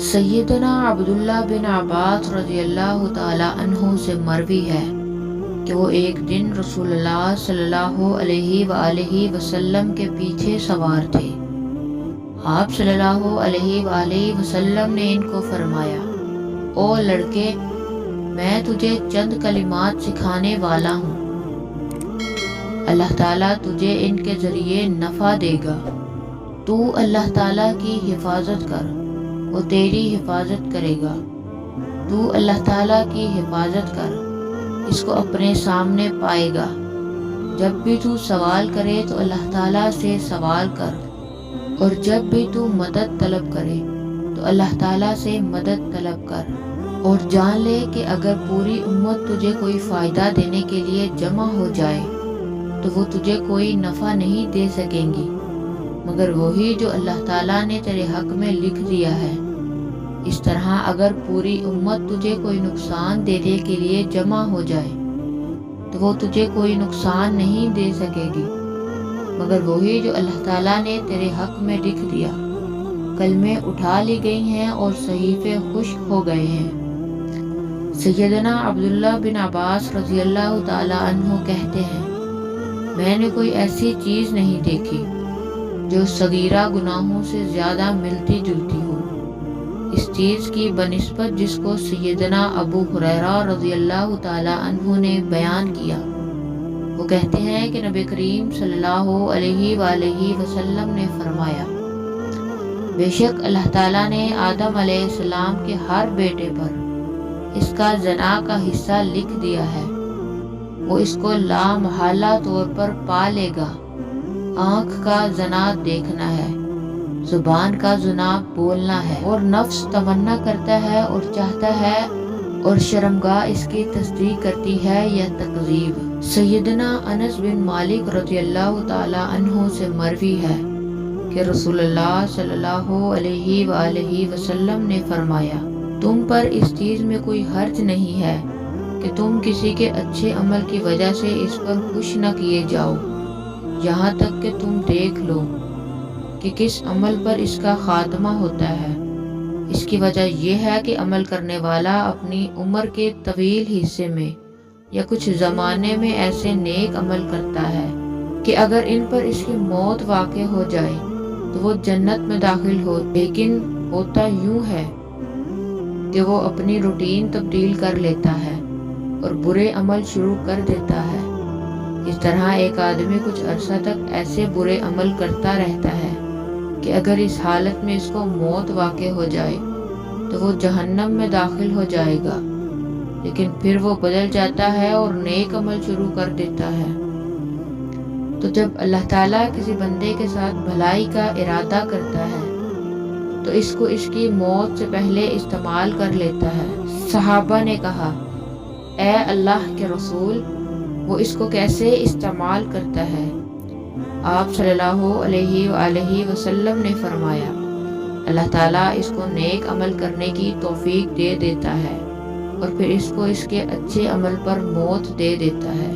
سیدنا عبداللہ بن عباس رضی اللہ تعالیٰ عنہ سے مروی ہے کہ وہ ایک دن رسول اللہ صلی اللہ علیہ وآلہ وسلم کے پیچھے سوار تھے۔ آپ صلی اللہ علیہ وآلہ وسلم نے ان کو فرمایا، او لڑکے، میں تجھے چند کلمات سکھانے والا ہوں، اللہ تعالیٰ تجھے ان کے ذریعے نفع دے گا۔ تو اللہ تعالیٰ کی حفاظت کر، وہ تیری حفاظت کرے گا۔ تو اللہ تعالیٰ کی حفاظت کر، اس کو اپنے سامنے پائے گا۔ جب بھی تو سوال کرے تو اللہ تعالیٰ سے سوال کر، اور جب بھی تو مدد طلب کرے تو اللہ تعالیٰ سے مدد طلب کر، اور جان لے کہ اگر پوری امت تجھے کوئی فائدہ دینے کے لیے جمع ہو جائے تو وہ تجھے کوئی نفع نہیں دے سکیں گی مگر وہی جو اللہ تعالیٰ نے تیرے حق میں لکھ دیا ہے۔ اس طرح اگر پوری امت تجھے کوئی نقصان دینے کے لیے جمع ہو جائے تو وہ تجھے کوئی نقصان نہیں دے سکے گی مگر وہی جو اللہ تعالیٰ نے تیرے حق میں لکھ دیا۔ کلمے اٹھا لی گئی ہیں اور صحیفے خشک ہو گئے ہیں۔ سیدنا عبداللہ بن عباس رضی اللہ تعالیٰ عنہ کہتے ہیں، میں نے کوئی ایسی چیز نہیں دیکھی جو صغیرہ گناہوں سے زیادہ ملتی جلتی ہو، اس چیز کی بنسبت جس کو سیدنا ابو ہریرہ رضی اللہ تعالیٰ عنہ نے بیان کیا۔ وہ کہتے ہیں کہ نبی کریم صلی اللہ علیہ وآلہ وسلم نے فرمایا، بے شک اللہ تعالیٰ نے آدم علیہ السلام کے ہر بیٹے پر اس کا زنا کا حصہ لکھ دیا ہے، وہ اس کو لا محالہ طور پر پا لے گا۔ آنکھ کا زنا دیکھنا ہے، زبان کا زنا بولنا ہے، اور نفس تمنا کرتا ہے اور چاہتا ہے، اور شرمگاہ اس کی تصدیق کرتی ہے یا تکذیب۔ سیدنا انس بن مالک رضی اللہ تعالی عنہ سے مروی ہے کہ رسول اللہ صلی اللہ علیہ وآلہ وسلم نے فرمایا، تم پر اس چیز میں کوئی حرج نہیں ہے کہ تم کسی کے اچھے عمل کی وجہ سے اس پر خوش نہ کیے جاؤ، یہاں تک کہ تم دیکھ لو کہ کس عمل پر اس کا خاتمہ ہوتا ہے۔ اس کی وجہ یہ ہے کہ عمل کرنے والا اپنی عمر کے طویل حصے میں یا کچھ زمانے میں ایسے نیک عمل کرتا ہے کہ اگر ان پر اس کی موت واقع ہو جائے تو وہ جنت میں داخل ہو، لیکن ہوتا یوں ہے کہ وہ اپنی روٹین تبدیل کر لیتا ہے اور برے عمل شروع کر دیتا ہے۔ اس طرح ایک آدمی کچھ عرصہ تک ایسے برے عمل کرتا رہتا ہے کہ اگر اس حالت میں اس کو موت واقع ہو جائے تو وہ جہنم میں داخل ہو جائے گا، لیکن پھر وہ بدل جاتا ہے اور نیک عمل شروع کر دیتا ہے۔ تو جب اللہ تعالیٰ کسی بندے کے ساتھ بھلائی کا ارادہ کرتا ہے تو اس کو اس کی موت سے پہلے استعمال کر لیتا ہے۔ صحابہ نے کہا، اے اللہ کے رسول، وہ اس کو کیسے استعمال کرتا ہے؟ آپ صلی اللہ علیہ وآلہ وسلم نے فرمایا، اللہ تعالیٰ اس کو نیک عمل کرنے کی توفیق دے دیتا ہے اور پھر اس کو اس کے اچھے عمل پر موت دے دیتا ہے۔